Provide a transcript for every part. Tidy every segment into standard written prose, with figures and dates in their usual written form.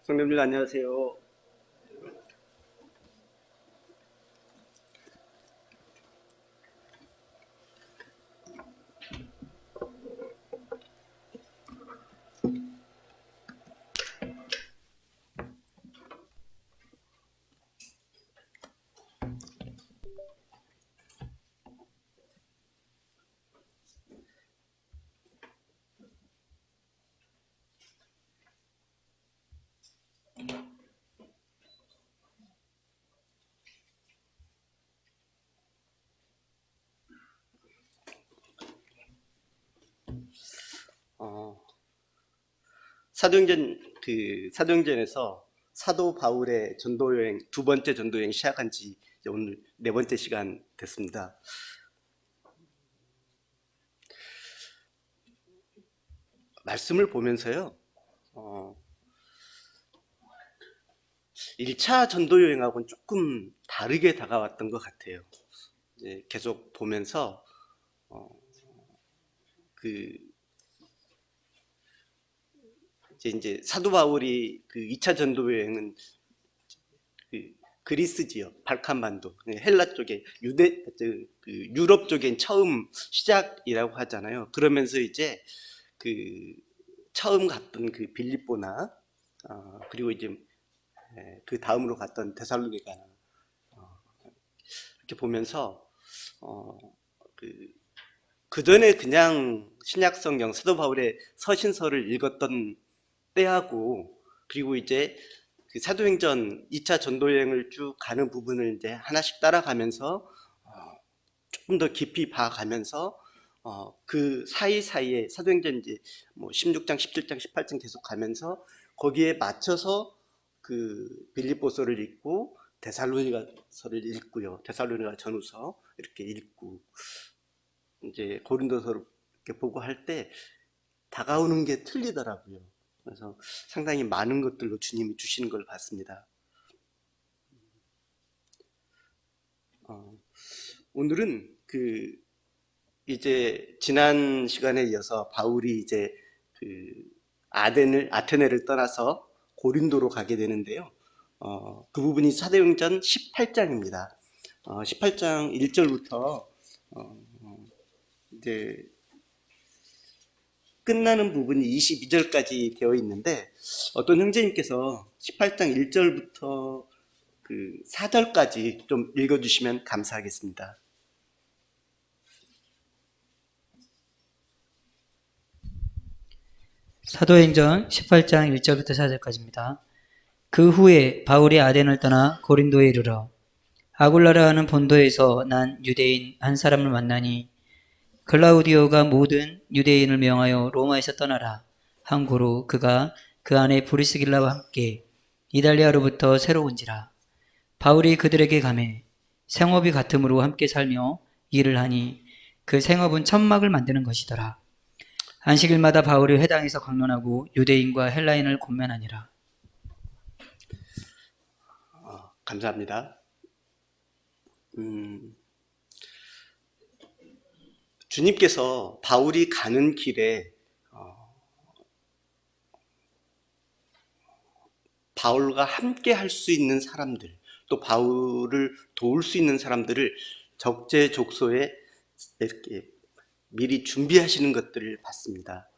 성님들 안녕하세요. 어, 사도행전에서 사도 바울의 전도 여행 두 번째 전도 여행 시작한 지 이제 오늘 네 번째 시간 됐습니다. 말씀을 보면서요. 1차 전도 여행하고는 조금 다르게 다가왔던 것 같아요. 이제 계속 보면서 그 이제 사도 바울이 그 2차 전도 여행은 그 그리스 지역, 발칸반도, 헬라 쪽에 유럽 쪽엔 처음 시작이라고 하잖아요. 그러면서 이제 그 처음 갔던 그 빌립보나 그리고 이제 그 다음으로 갔던 데살로니가나 이렇게 보면서 그 전에 그냥 신약성경 사도 바울의 서신서를 읽었던 때하고 그리고 이제 그 사도행전 2차 전도여행을 쭉 가는 부분을 이제 하나씩 따라가면서 조금 더 깊이 봐가면서 그 사이사이에 사도행전 이제 뭐 16장, 17장, 18장 계속 가면서 거기에 맞춰서 그 빌립보서를 읽고 데살로니가서를 읽고요. 데살로니가 전후서 이렇게 읽고 이제 고린도서를 이렇게 보고 할 때 다가오는 게 틀리더라고요. 그래서 상당히 많은 것들로 주님이 주시는 걸 봤습니다. 오늘은 이제 지난 시간에 이어서 바울이 이제 그 아테네를 떠나서 고린도로 가게 되는데요. 그 부분이 사도행전 18장입니다. 18장 1절부터 이제 끝나는 부분이 22절까지 되어 있는데 어떤 형제님께서 18장 1절부터 그 4절까지 좀 읽어주시면 감사하겠습니다. 사도행전 18장 1절부터 4절까지입니다. 그 후에 바울이 아덴을 떠나 고린도에 이르러 아굴라라 하는 본도에서 난 유대인 한 사람을 만나니 클라우디오가 모든 유대인을 명하여 로마에서 떠나라 한 고로 그가 그 안에 브리스길라와 함께 이달리아로부터 새로 온지라. 바울이 그들에게 가매 생업이 같음으로 함께 살며 일을 하니 그 생업은 천막을 만드는 것이더라. 안식일마다 바울이 회당에서 강론하고 유대인과 헬라인을 권면하니라. 감사합니다. 주님께서 바울이 가는 길에 바울과 함께 할 수 있는 사람들, 또 바울을 도울 수 있는 사람들을 적재적소에 이렇게 미리 준비하시는 것들을 봤습니다.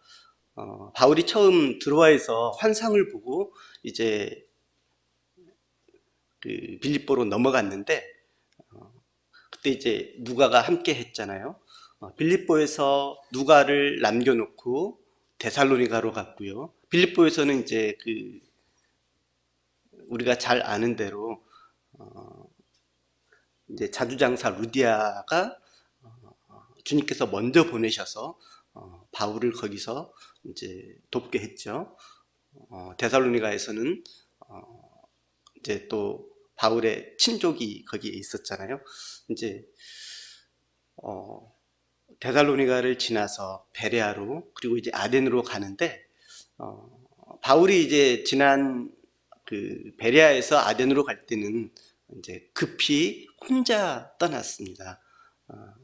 바울이 처음 드로아에서 환상을 보고 이제 그 빌립보로 넘어갔는데 그때 이제 누가가 함께 했잖아요. 빌립보에서 누가를 남겨놓고 데살로니가로 갔고요. 빌립보에서는 이제 우리가 잘 아는 대로 이제 자주장사 루디아가 주님께서 먼저 보내셔서 바울을 거기서 이제 돕게 했죠. 데살로니가에서는 이제 또 바울의 친족이 거기에 있었잖아요. 이제 데살로니가를 지나서 베레아로 그리고 이제 아덴으로 가는데 바울이 이제 지난 그 베레아에서 아덴으로 갈 때는 이제 급히 혼자 떠났습니다.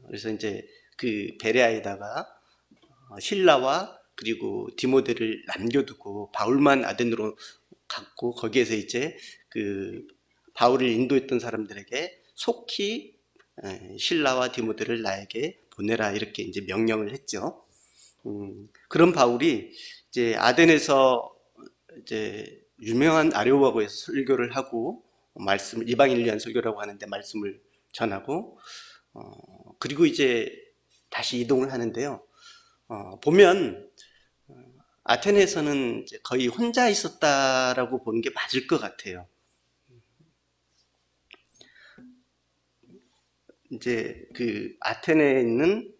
그래서 이제 그 베레아에다가 신라와 그리고 디모데를 남겨두고 바울만 아덴으로 갔고 거기에서 이제 그 바울을 인도했던 사람들에게 속히 실라와 디모데를 나에게 보내라 이렇게 이제 명령을 했죠. 그런 바울이 이제 아덴에서 이제 유명한 아레오파고에서 설교를 하고 말씀을 이방인을 위한 설교라고 하는데 말씀을 전하고 그리고 이제 다시 이동을 하는데요. 보면 아테네에서는 이제 거의 혼자 있었다라고 보는 게 맞을 것 같아요. 이제 그 아테네에 있는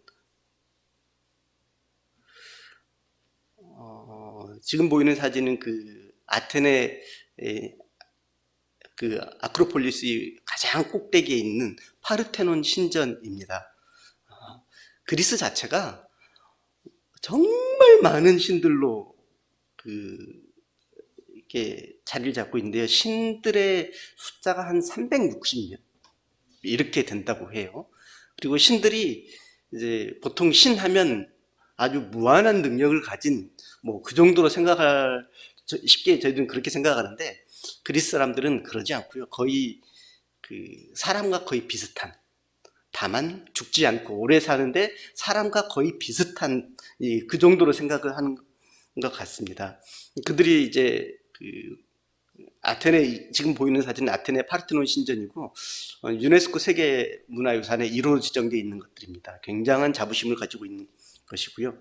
지금 보이는 사진은 그 아테네 그 아크로폴리스의 가장 꼭대기에 있는 파르테논 신전입니다. 그리스 자체가 정말 많은 신들로 이렇게 자리를 잡고 있는데요. 신들의 숫자가 한 360몇 이렇게 된다고 해요. 그리고 신들이 이제 보통 신 하면 아주 무한한 능력을 가진 뭐 그 정도로 생각할 쉽게 저희들은 그렇게 생각하는데 그리스 사람들은 그러지 않고요. 거의 그 사람과 거의 비슷한 다만 죽지 않고 오래 사는데 사람과 거의 비슷한 그 정도로 생각을 하는 것 같습니다. 그들이 이제 그 아테네 지금 보이는 사진은 아테네 파르테논 신전이고 유네스코 세계 문화유산에 1호로 지정되어 있는 것들입니다. 굉장한 자부심을 가지고 있는 것이고요.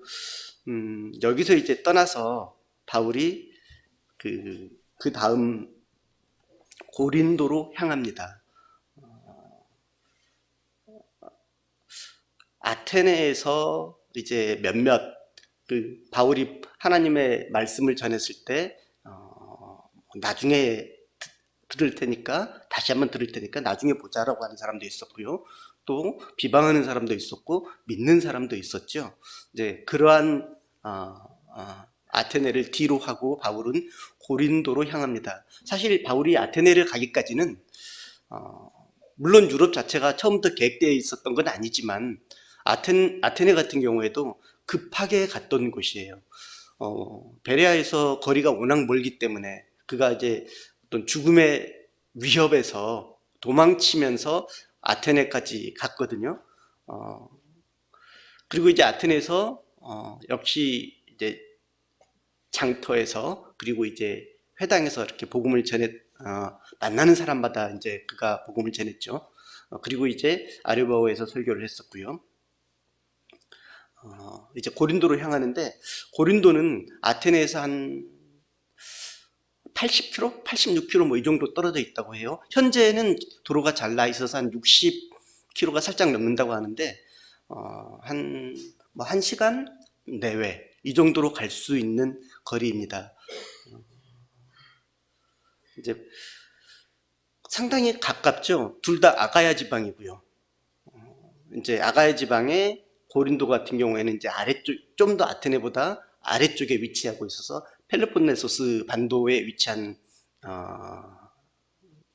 여기서 이제 떠나서 바울이 그 다음 고린도로 향합니다. 아테네에서 이제 몇몇 바울이 하나님의 말씀을 전했을 때 나중에 들을 테니까 다시 한번 들을 테니까 나중에 보자라고 하는 사람도 있었고요. 또 비방하는 사람도 있었고 믿는 사람도 있었죠. 이제 그러한 아테네를 뒤로 하고 바울은 고린도로 향합니다. 사실 바울이 아테네를 가기까지는 물론 유럽 자체가 처음부터 계획되어 있었던 건 아니지만 아테네 같은 경우에도 급하게 갔던 곳이에요. 베레아에서 거리가 워낙 멀기 때문에 그가 이제 어떤 죽음의 위협에서 도망치면서 아테네까지 갔거든요. 그리고 이제 아테네에서 역시 이제 장터에서 그리고 이제 회당에서 이렇게 복음을 만나는 사람마다 이제 그가 복음을 전했죠. 그리고 이제 아레오파고에서 설교를 했었고요. 이제 고린도로 향하는데 고린도는 아테네에서 한 80km, 86km 뭐 이 정도 떨어져 있다고 해요. 현재는 도로가 잘 나 있어서 한 60km가 살짝 넘는다고 하는데 한 1시간 내외 이 정도로 갈 수 있는 거리입니다. 이제 상당히 가깝죠. 둘 다 아가야 지방이고요. 이제 아가야 지방에 고린도 같은 경우에는 이제 아래쪽 좀 더 아테네보다 아래쪽에 위치하고 있어서 펠로폰네소스 반도에 위치한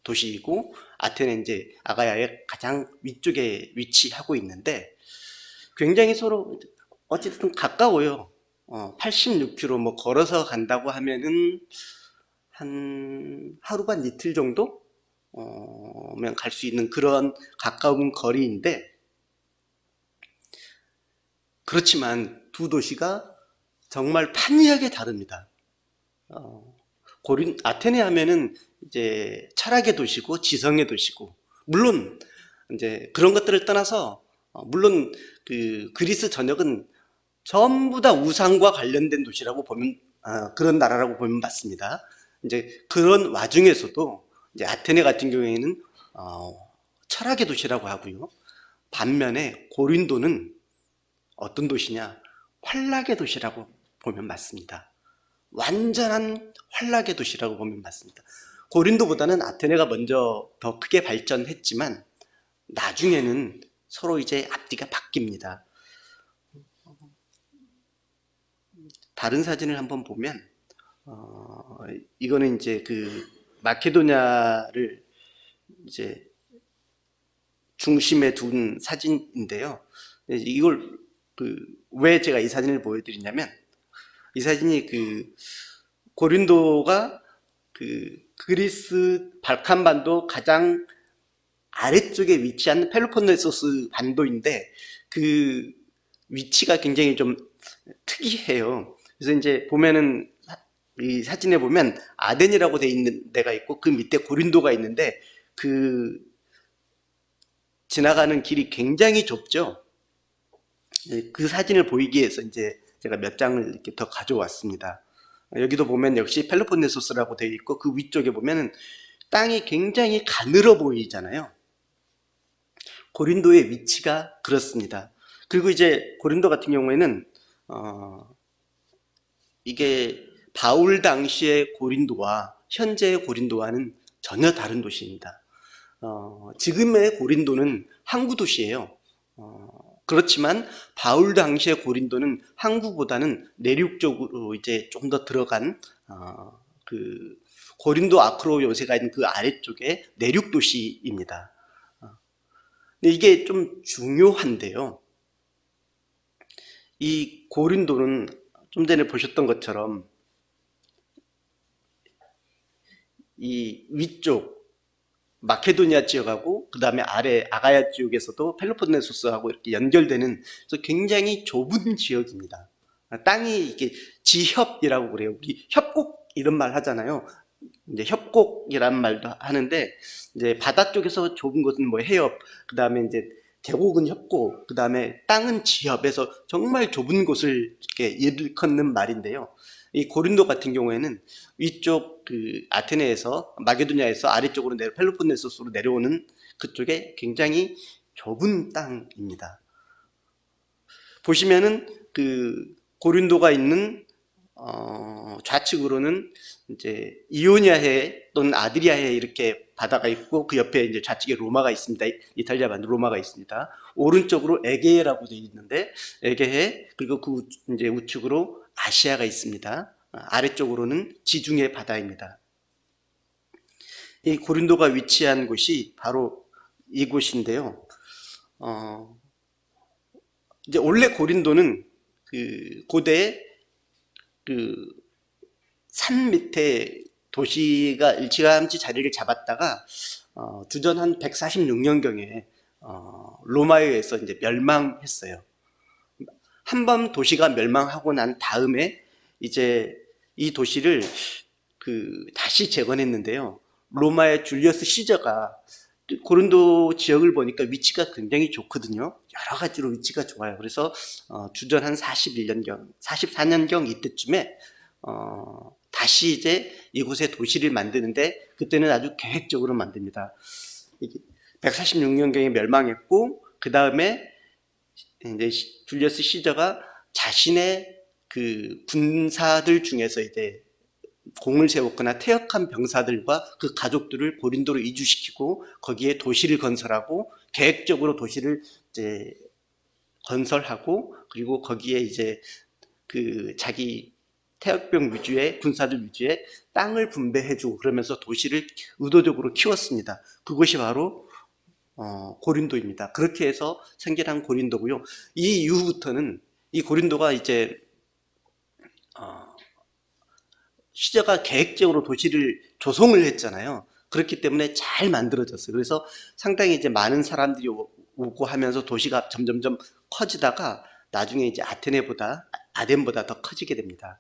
도시이고 아테네 이제 아가야의 가장 위쪽에 위치하고 있는데 굉장히 서로 어쨌든 가까워요. 86km 뭐 걸어서 간다고 하면은 한 하루 반 이틀 정도 면 갈 수 있는 그런 가까운 거리인데 그렇지만 두 도시가 정말 판이하게 다릅니다. 아테네 하면은 이제 철학의 도시고 지성의 도시고 물론 이제 그런 것들을 떠나서 물론 그 그리스 전역은 전부 다 우상과 관련된 도시라고 보면 그런 나라라고 보면 맞습니다. 이제 그런 와중에서도 이제 아테네 같은 경우에는 철학의 도시라고 하고요. 반면에 고린도는 어떤 도시냐? 환락의 도시라고 보면 맞습니다. 완전한 환락의 도시라고 보면 맞습니다. 고린도보다는 아테네가 먼저 더 크게 발전했지만 나중에는 서로 이제 앞뒤가 바뀝니다. 다른 사진을 한번 보면 이거는 이제 그 마케도냐를 이제 중심에 둔 사진인데요. 이걸 왜 제가 이 사진을 보여드리냐면 이 사진이 고린도가 그 그리스 발칸반도 가장 아래쪽에 위치한 펠로폰네소스 반도인데 그 위치가 굉장히 좀 특이해요. 그래서 이제 보면은 이 사진에 보면 아덴이라고 돼 있는 데가 있고 그 밑에 고린도가 있는데 그 지나가는 길이 굉장히 좁죠. 그 사진을 보이기 위해서 이제 제가 몇 장을 이렇게 더 가져왔습니다. 여기도 보면 역시 펠로폰네소스라고 되어 있고 그 위쪽에 보면은 땅이 굉장히 가늘어 보이잖아요. 고린도의 위치가 그렇습니다. 그리고 이제 고린도 같은 경우에는 이게 바울 당시의 고린도와 현재의 고린도와는 전혀 다른 도시입니다. 지금의 고린도는 항구 도시예요. 그렇지만 바울 당시의 고린도는 항구보다는 내륙적으로 이제 좀 더 들어간 그 고린도 아크로 요새가 있는 그 아래쪽에 내륙 도시입니다. 근데 이게 좀 중요한데요. 이 고린도는 좀 전에 보셨던 것처럼 이 위쪽 마케도니아 지역하고 그 다음에 아래 아가야 지역에서도 펠로폰네소스하고 이렇게 연결되는 그래서 굉장히 좁은 지역입니다. 땅이 이게 지협이라고 그래요. 우리 협곡 이런 말 하잖아요. 이제 협곡이란 말도 하는데 이제 바다 쪽에서 좁은 곳은 뭐 해협, 그 다음에 이제 계곡은 협곡, 그 다음에 땅은 지협에서 정말 좁은 곳을 이렇게 일컫는 말인데요. 이 고린도 같은 경우에는 위쪽 그 아테네에서 마게도냐에서 아래쪽으로 펠로폰네소스로 내려오는 그쪽에 굉장히 좁은 땅입니다. 보시면은 그 고린도가 있는 좌측으로는 이제 이오니아해 또는 아드리아해 이렇게 바다가 있고 그 옆에 이제 좌측에 로마가 있습니다. 이탈리아 반 로마가 있습니다. 오른쪽으로 에게해라고 되어 있는데 에게해 그리고 그 이제 우측으로 아시아가 있습니다. 아래쪽으로는 지중해 바다입니다. 이 고린도가 위치한 곳이 바로 이곳인데요. 이제 원래 고린도는 그 고대 그 산 밑에 도시가 일찌감치 자리를 잡았다가 주전 한 146년경에 로마에 의해서 이제 멸망했어요. 한번 도시가 멸망하고 난 다음에 이제 이 도시를 그 다시 재건했는데요. 로마의 줄리어스 시저가 고린도 지역을 보니까 위치가 굉장히 좋거든요. 여러 가지로 위치가 좋아요. 그래서 주전 한 41년경, 44년경 이때쯤에 다시 이제 이곳에 도시를 만드는데 그때는 아주 계획적으로 만듭니다. 146년경에 멸망했고 그 다음에 이제 줄리어스 시저가 자신의 그 군사들 중에서 이제 공을 세웠거나 퇴역한 병사들과 그 가족들을 고린도로 이주시키고 거기에 도시를 건설하고 계획적으로 도시를 이제 건설하고 그리고 거기에 이제 그 자기 태역병 위주의 군사들 위주의 땅을 분배해주고 그러면서 도시를 의도적으로 키웠습니다. 그것이 바로 고린도입니다. 그렇게 해서 생겨난 고린도고요. 이 이후부터는 이 고린도가 이제 시저가 계획적으로 도시를 조성을 했잖아요. 그렇기 때문에 잘 만들어졌어요. 그래서 상당히 이제 많은 사람들이 오고 하면서 도시가 점점점 커지다가 나중에 이제 아덴보다 더 커지게 됩니다.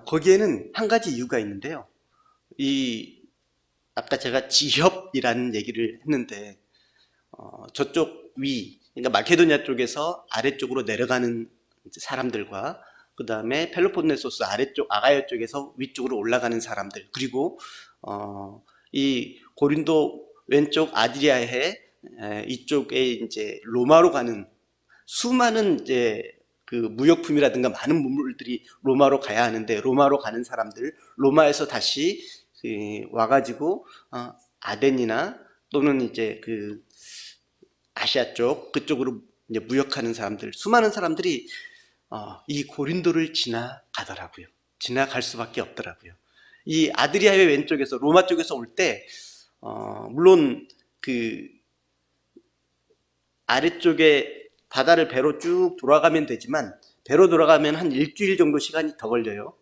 거기에는 한 가지 이유가 있는데요. 아까 제가 지협이라는 얘기를 했는데 저쪽 그러니까 마케도니아 쪽에서 아래쪽으로 내려가는 사람들과 그 다음에 펠로폰네소스 아래쪽 아가야 쪽에서 위쪽으로 올라가는 사람들 그리고 이 고린도 왼쪽 아드리아해 이쪽에 이제 로마로 가는 수많은 이제 그 무역품이라든가 많은 물물들이 로마로 가야 하는데 로마로 가는 사람들 로마에서 다시 와가지고 아덴이나 또는 이제 그 아시아 쪽 그쪽으로 이제 무역하는 사람들 수많은 사람들이 이 고린도를 지나가더라고요. 지나갈 수밖에 없더라고요. 이 아드리아의 왼쪽에서 로마 쪽에서 올 때 물론 그 아래쪽에 바다를 배로 쭉 돌아가면 되지만 배로 돌아가면 한 일주일 정도 시간이 더 걸려요.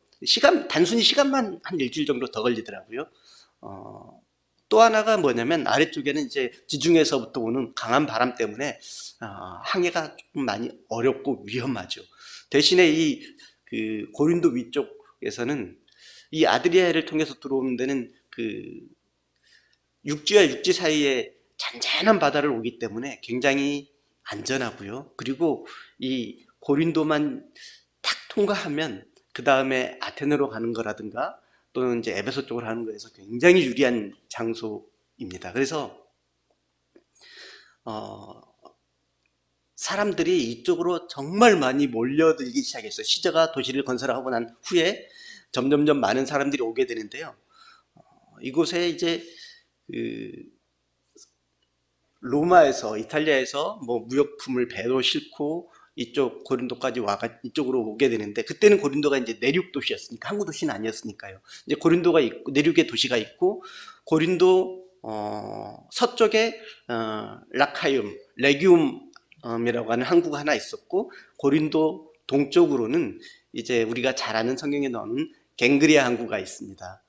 단순히 시간만 한 일주일 정도 더 걸리더라고요. 또 하나가 뭐냐면 아래쪽에는 이제 지중해에서부터 오는 강한 바람 때문에 항해가 조금 많이 어렵고 위험하죠. 대신에 그 고린도 위쪽에서는 이 아드리아해를 통해서 들어오는 데는 그 육지와 육지 사이에 잔잔한 바다를 오기 때문에 굉장히 안전하고요. 그리고 이 고린도만 탁 통과하면 그 다음에 아테네로 가는 거라든가 또는 이제 에베소 쪽으로 하는 거에서 굉장히 유리한 장소입니다. 그래서 사람들이 이쪽으로 정말 많이 몰려들기 시작했어요. 시저가 도시를 건설하고 난 후에 점점점 많은 사람들이 오게 되는데요. 이곳에 이제 그 로마에서, 이탈리아에서 뭐 무역품을 배로 싣고 이쪽 고린도까지 이쪽으로 오게 되는데, 그때는 고린도가 이제 내륙 도시였으니까, 항구 도시는 아니었으니까요. 이제 고린도가 있고, 내륙에 도시가 있고, 고린도 서쪽에 라카이움, 레기움이라고 하는 항구가 하나 있었고, 고린도 동쪽으로는 이제 우리가 잘 아는 성경에 나오는 갱그리아 항구가 있습니다.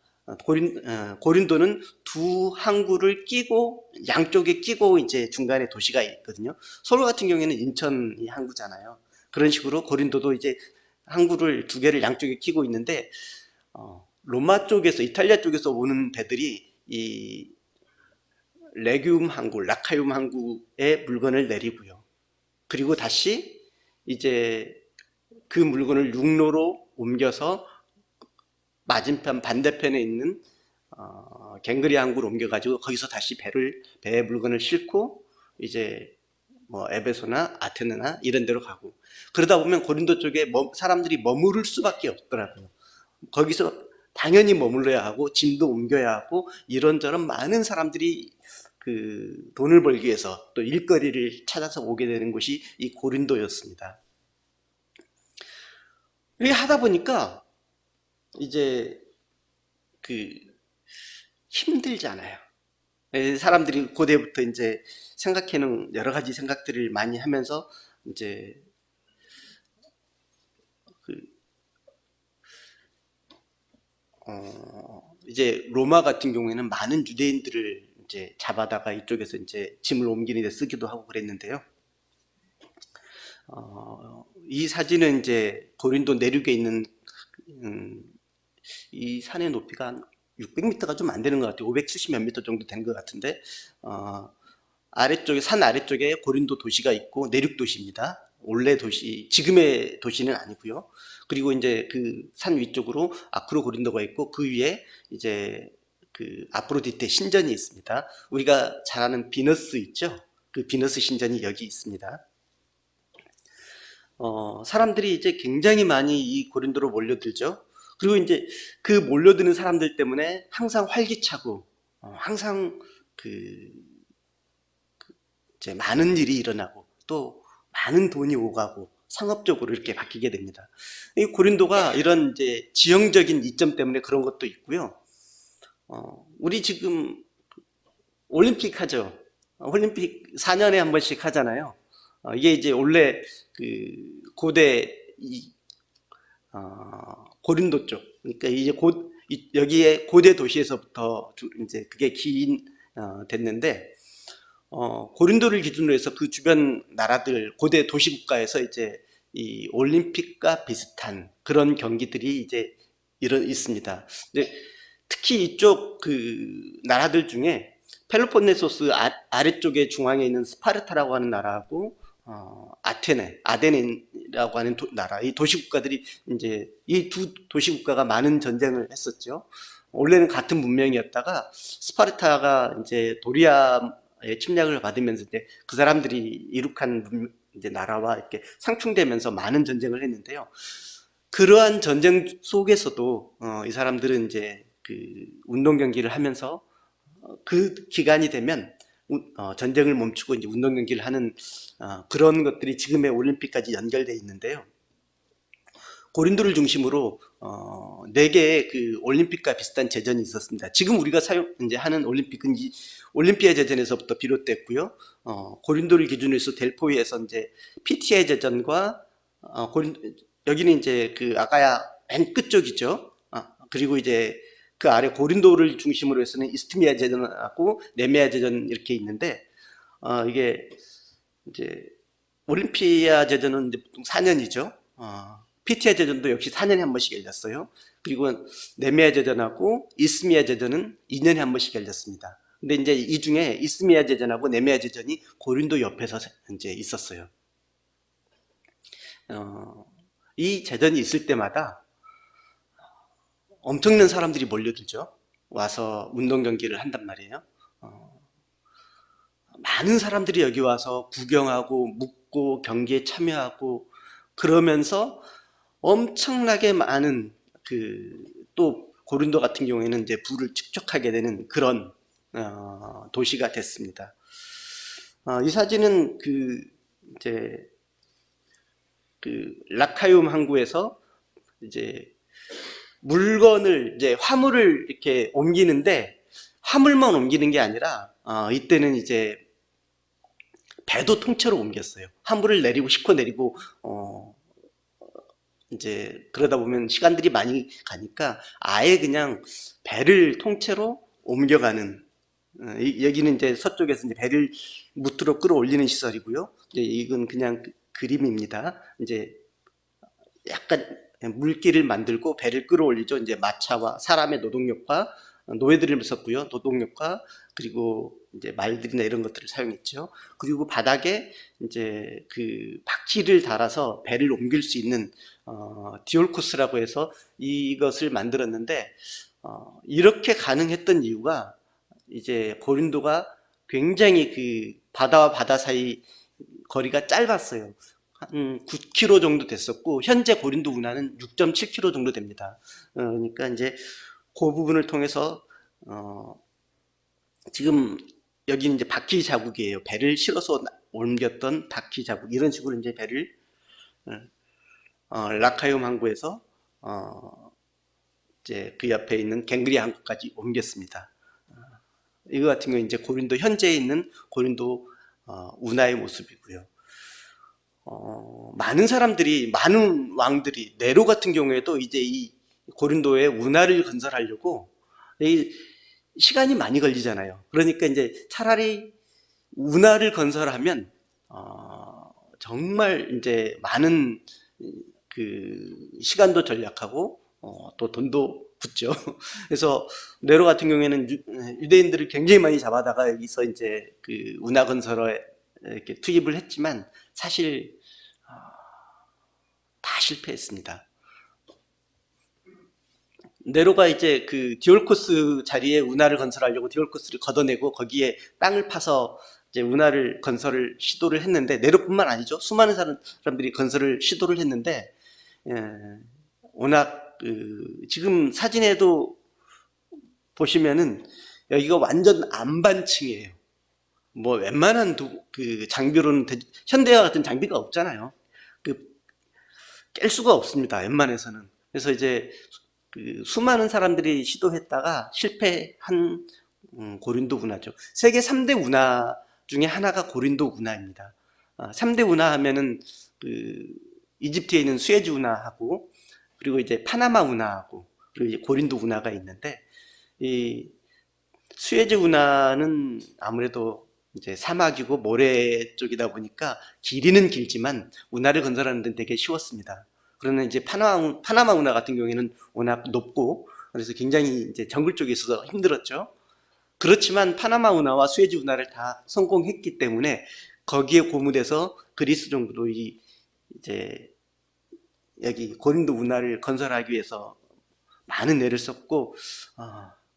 고린도는 두 항구를 끼고 양쪽에 끼고 이제 중간에 도시가 있거든요. 서울 같은 경우에는 인천이 항구잖아요. 그런 식으로 고린도도 이제 항구를 두 개를 양쪽에 끼고 있는데, 로마 쪽에서, 이탈리아 쪽에서 오는 배들이 이 레기움 항구, 라카이움 항구에 물건을 내리고요. 그리고 다시 이제 그 물건을陸路로 옮겨서 맞은편 반대편에 있는 갱그리아 항구로 옮겨가지고 거기서 다시 배에 물건을 싣고 이제 뭐 에베소나 아테네나 이런 데로 가고, 그러다 보면 고린도 쪽에 사람들이 머무를 수밖에 없더라고요. 거기서 당연히 머물러야 하고 짐도 옮겨야 하고 이런저런 많은 사람들이 그 돈을 벌기 위해서 또 일거리를 찾아서 오게 되는 곳이 이 고린도였습니다. 이렇게 하다 보니까 이제 그 힘들잖아요. 사람들이 고대부터 이제 생각해놓은 여러 가지 생각들을 많이 하면서 이제 이제 로마 같은 경우에는 많은 유대인들을 이제 잡아다가 이쪽에서 이제 짐을 옮기는 데 쓰기도 하고 그랬는데요. 이 사진은 이제 고린도 내륙에 있는 이 산의 높이가 한 600m가 좀 안 되는 것 같아요. 570 몇 미터 정도 되는 것 같은데, 산 아래쪽에 고린도 도시가 있고 내륙 도시입니다. 원래 도시, 지금의 도시는 아니고요. 그리고 이제 그 산 위쪽으로 아크로 고린도가 있고 그 위에 이제 그 아프로디테 신전이 있습니다. 우리가 잘 아는 비너스 있죠? 그 비너스 신전이 여기 있습니다. 사람들이 이제 굉장히 많이 이 고린도로 몰려들죠. 그리고 이제 그 몰려드는 사람들 때문에 항상 활기차고 항상 이제 많은 일이 일어나고 또 많은 돈이 오가고 상업적으로 이렇게 바뀌게 됩니다. 이 고린도가 이런 이제 지형적인 이점 때문에 그런 것도 있고요. 우리 지금 올림픽 하죠. 올림픽 4년에 한 번씩 하잖아요. 이게 이제 원래 그 고대 고린도 쪽, 그러니까 이제 여기에 고대 도시에서부터 이제 그게 됐는데, 고린도를 기준으로 해서 그 주변 나라들, 고대 도시 국가에서 이제 이 올림픽과 비슷한 그런 경기들이 이제 있습니다. 근데 특히 이쪽 그 나라들 중에 펠로폰네소스 아래쪽에 중앙에 있는 스파르타라고 하는 나라하고 아테네라고 하는 나라, 이 도시국가들이 이제 이 두 도시국가가 많은 전쟁을 했었죠. 원래는 같은 문명이었다가 스파르타가 이제 도리아의 침략을 받으면서 이제 그 사람들이 이룩한 이제 나라와 이렇게 상충되면서 많은 전쟁을 했는데요. 그러한 전쟁 속에서도 이 사람들은 이제 그 운동 경기를 하면서 그 기간이 되면 전쟁을 멈추고 이제 운동 경기를 하는 그런 것들이 지금의 올림픽까지 연결되어 있는데요. 고린도를 중심으로 4개의 그 올림픽과 비슷한 제전이 있었습니다. 지금 우리가 이제 하는 올림픽은 올림피아 제전에서부터 비롯됐고요. 고린도를 기준으로 해서 델포이에서 이제 피티아 제전과 여기는 이제 그 아가야 맨 끝쪽이죠. 그리고 이제 그 아래 고린도를 중심으로 해서는 이스트미아 제전하고 네메아 제전 이렇게 있는데, 이게 이제 올림피아 제전은 이제 보통 4년이죠. 피티아 제전도 역시 4년에 한 번씩 열렸어요. 그리고 네메아 제전하고 이스미아 제전은 2년에 한 번씩 열렸습니다. 근데 이제 이 중에 이스미아 제전하고 네메아 제전이 고린도 옆에서 이제 있었어요. 이 제전이 있을 때마다 엄청난 사람들이 몰려들죠. 와서 운동 경기를 한단 말이에요. 많은 사람들이 여기 와서 구경하고 묵고 경기에 참여하고 그러면서 엄청나게 많은 또 고린도 같은 경우에는 이제 부를 축적하게 되는 그런 도시가 됐습니다. 이 사진은 이제 라카이움 항구에서 이제 물건을 이제 화물을 이렇게 옮기는데 화물만 옮기는 게 아니라 이때는 이제 배도 통째로 옮겼어요. 화물을 내리고 싣고 내리고 이제 그러다 보면 시간들이 많이 가니까 아예 그냥 배를 통째로 옮겨가는, 여기는 이제 서쪽에서 이제 배를 무트로 끌어올리는 시설이고요. 이제 이건 그냥 그림입니다. 이제 약간 물길을 만들고 배를 끌어올리죠. 이제 마차와 사람의 노동력과 노예들을 썼고요. 노동력과 그리고 이제 말들이나 이런 것들을 사용했죠. 그리고 바닥에 이제 바퀴를 달아서 배를 옮길 수 있는 디올코스라고 해서 이것을 만들었는데, 이렇게 가능했던 이유가 이제 고린도가 굉장히 바다와 바다 사이 거리가 짧았어요. 한 9km 정도 됐었고, 현재 고린도 운하는 6.7km 정도 됩니다. 그러니까 이제 그 부분을 통해서 지금 여기는 이제 바퀴 자국이에요. 배를 실어서 옮겼던 바퀴 자국. 이런 식으로 이제 배를 라카이움 항구에서 이제 그 옆에 있는 갱그리아 항구까지 옮겼습니다. 이거 같은 경우 이제 고린도 현재에 있는 고린도 운하의 모습이고요. 많은 사람들이, 많은 왕들이, 네로 같은 경우에도 이제 이 고린도에 운하를 건설하려고 시간이 많이 걸리잖아요. 그러니까 이제 차라리 운하를 건설하면 정말 이제 많은 시간도 절약하고 또 돈도 붙죠. 그래서 네로 같은 경우에는 유대인들을 굉장히 많이 잡아다가 여기서 이제 운하 건설에 이렇게 투입을 했지만 사실 다 실패했습니다. 네로가 이제 디올코스 자리에 운하를 건설하려고 디올코스를 걷어내고 거기에 땅을 파서 이제 운하를 건설을 시도를 했는데, 네로뿐만 아니죠. 수많은 사람들이 건설을 시도를 했는데, 워낙 지금 사진에도 보시면은 여기가 완전 안반층이에요. 뭐 웬만한 장비로는 현대와 같은 장비가 없잖아요. 깰 수가 없습니다. 웬만해서는. 그래서 이제 수많은 사람들이 시도했다가 실패한 고린도 운하죠. 세계 3대 운하 중에 하나가 고린도 운하입니다. 3대 운하 하면은 이집트에 있는 수에즈 운하하고 그리고 이제 파나마 운하하고 그리고 이제 고린도 운하가 있는데, 이 수에즈 운하는 아무래도 이제 사막이고 모래 쪽이다 보니까 길이는 길지만 운하를 건설하는 데는 되게 쉬웠습니다. 그러나 이제 파나마 운하 같은 경우에는 워낙 높고 그래서 굉장히 이제 정글 쪽에 있어서 힘들었죠. 그렇지만 파나마 운하와 수에즈 운하를 다 성공했기 때문에 거기에 고무돼서 그리스 정부도 이제 여기 고린도 운하를 건설하기 위해서 많은 애를 썼고,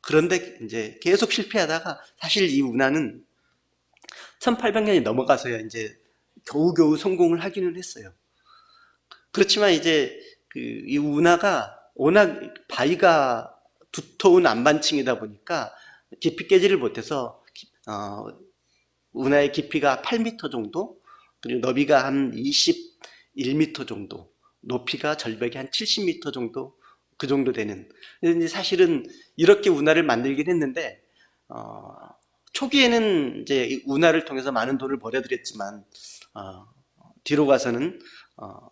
그런데 이제 계속 실패하다가 사실 이 운하는 1800년이 넘어가서야 이제 겨우겨우 성공을 하기는 했어요. 그렇지만 이제 이 운하가 워낙 바위가 두터운 안반층이다 보니까 깊이 깨지를 못해서 운하의 깊이가 8m 정도, 그리고 너비가 한 21m 정도, 높이가 절벽이 한 70m 정도, 그 정도 되는. 근데 사실은 이렇게 운하를 만들긴 했는데, 초기에는 이제 운하를 통해서 많은 돈을 벌어들였지만, 뒤로 가서는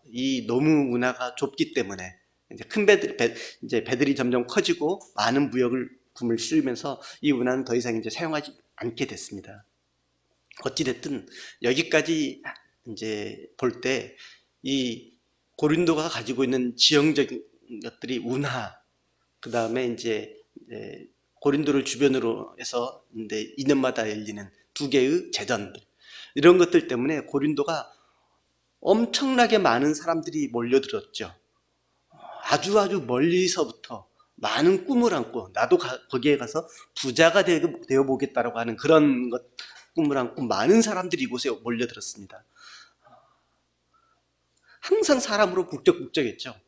이 너무 운하가 좁기 때문에 이제 이제 배들이 점점 커지고 많은 무역을 실으면서 이 운하는 더 이상 이제 사용하지 않게 됐습니다. 어찌됐든 여기까지 이제 볼 때 이 고린도가 가지고 있는 지형적인 것들이 운하, 그 다음에 이제 고린도를 주변으로 해서 이제 2년마다 열리는 두 개의 제전들, 이런 것들 때문에 고린도가 엄청나게 많은 사람들이 몰려들었죠. 아주 멀리서부터 많은 꿈을 안고 나도 거기에 가서 부자가 되어 보겠다라고 하는 그런 꿈을 안고 많은 사람들이 이곳에 몰려들었습니다. 항상 사람으로 북적북적했죠.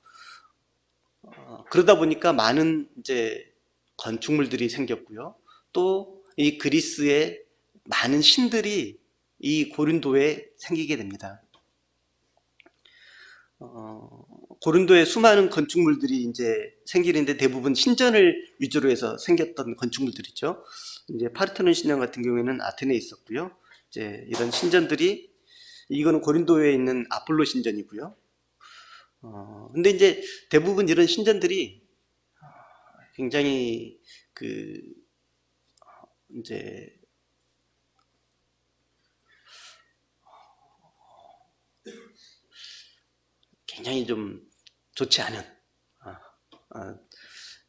그러다 보니까 많은 이제 건축물들이 생겼고요. 또 이 그리스의 많은 신들이 이 고린도에 생기게 됩니다. 고린도에 수많은 건축물들이 이제 생기는데 대부분 신전을 위주로 해서 생겼던 건축물들이죠. 이제 파르테논 신전 같은 경우에는 아테네에 있었고요. 이제 이런 신전들이, 이거는 고린도에 있는 아폴로 신전이고요. 근데 이제 대부분 이런 신전들이 굉장히 이제 굉장히 좀 좋지 않은,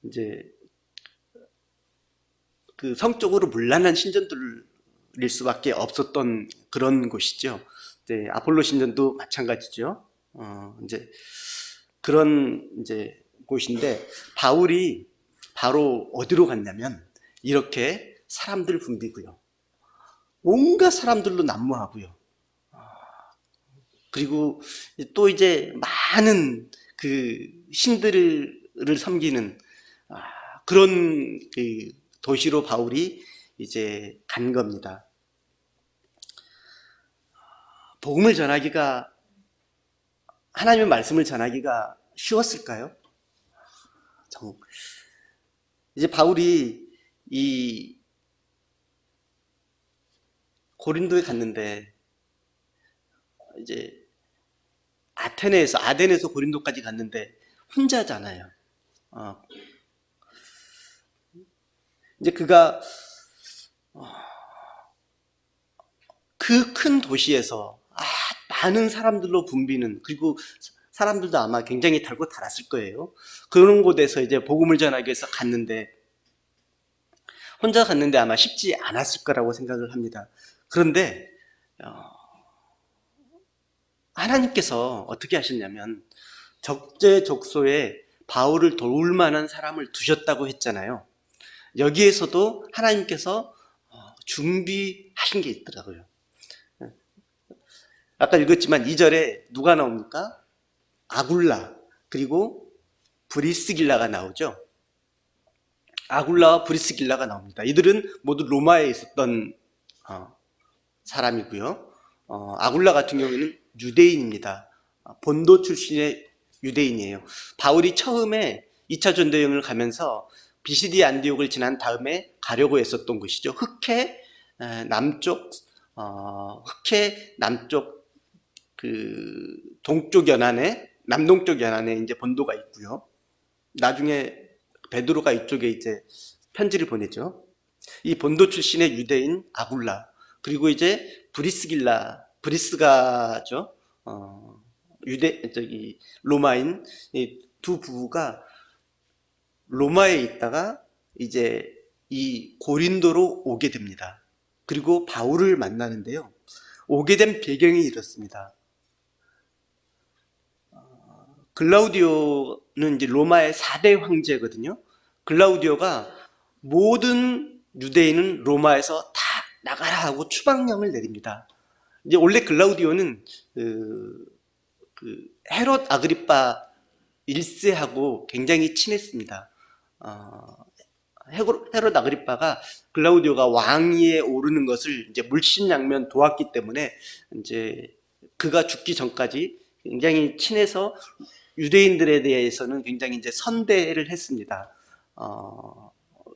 이제 성적으로 문란한 신전들일 수밖에 없었던 그런 곳이죠. 이제 아폴로 신전도 마찬가지죠. 이제 그런 이제 곳인데, 바울이 바로 어디로 갔냐면 이렇게 사람들 붐비고요, 온갖 사람들로 난무하고요, 그리고 또 이제 많은 신들을 섬기는 그런 도시로 바울이 이제 간 겁니다. 복음을 전하기가, 하나님의 말씀을 전하기가 쉬웠을까요? 이제 바울이 이 고린도에 갔는데, 이제 아덴에서 고린도까지 갔는데 혼자잖아요. 이제 그가 그 큰 도시에서 많은 사람들로 붐비는, 그리고 사람들도 아마 굉장히 달고 달았을 거예요. 그런 곳에서 이제 복음을 전하기 위해서 갔는데, 혼자 갔는데 아마 쉽지 않았을 거라고 생각을 합니다. 그런데 하나님께서 어떻게 하셨냐면 적재적소에 바울을 도울 만한 사람을 두셨다고 했잖아요. 여기에서도 하나님께서 준비하신 게 있더라고요. 아까 읽었지만 2절에 누가 나옵니까? 아굴라, 그리고 브리스길라가 나오죠. 아굴라와 브리스길라가 나옵니다. 이들은 모두 로마에 있었던 사람이고요. 아굴라 같은 경우에는 유대인입니다. 본도 출신의 유대인이에요. 바울이 처음에 2차 전도 여행을 가면서 비시디 안디옥을 지난 다음에 가려고 했었던 곳이죠. 흑해 남쪽 동쪽 연안에, 남동쪽 연안에 이제 본도가 있고요. 나중에 베드로가 이쪽에 이제 편지를 보내죠. 이 본도 출신의 유대인 아굴라, 그리고 이제 브리스가죠. 로마인 이 두 부부가 로마에 있다가 이제 이 고린도로 오게 됩니다. 그리고 바울을 만나는데요. 오게 된 배경이 이렇습니다. 글라우디오는 이제 로마의 4대 황제거든요. 글라우디오가 모든 유대인은 로마에서 다 나가라 하고 추방령을 내립니다. 이제 원래 글라우디오는 헤롯 아그리파 1세하고 굉장히 친했습니다. 헤롯 아그리파가 글라우디오가 왕위에 오르는 것을 이제 물심양면 도왔기 때문에 이제 그가 죽기 전까지 굉장히 친해서 유대인들에 대해서는 굉장히 이제 선대를 했습니다.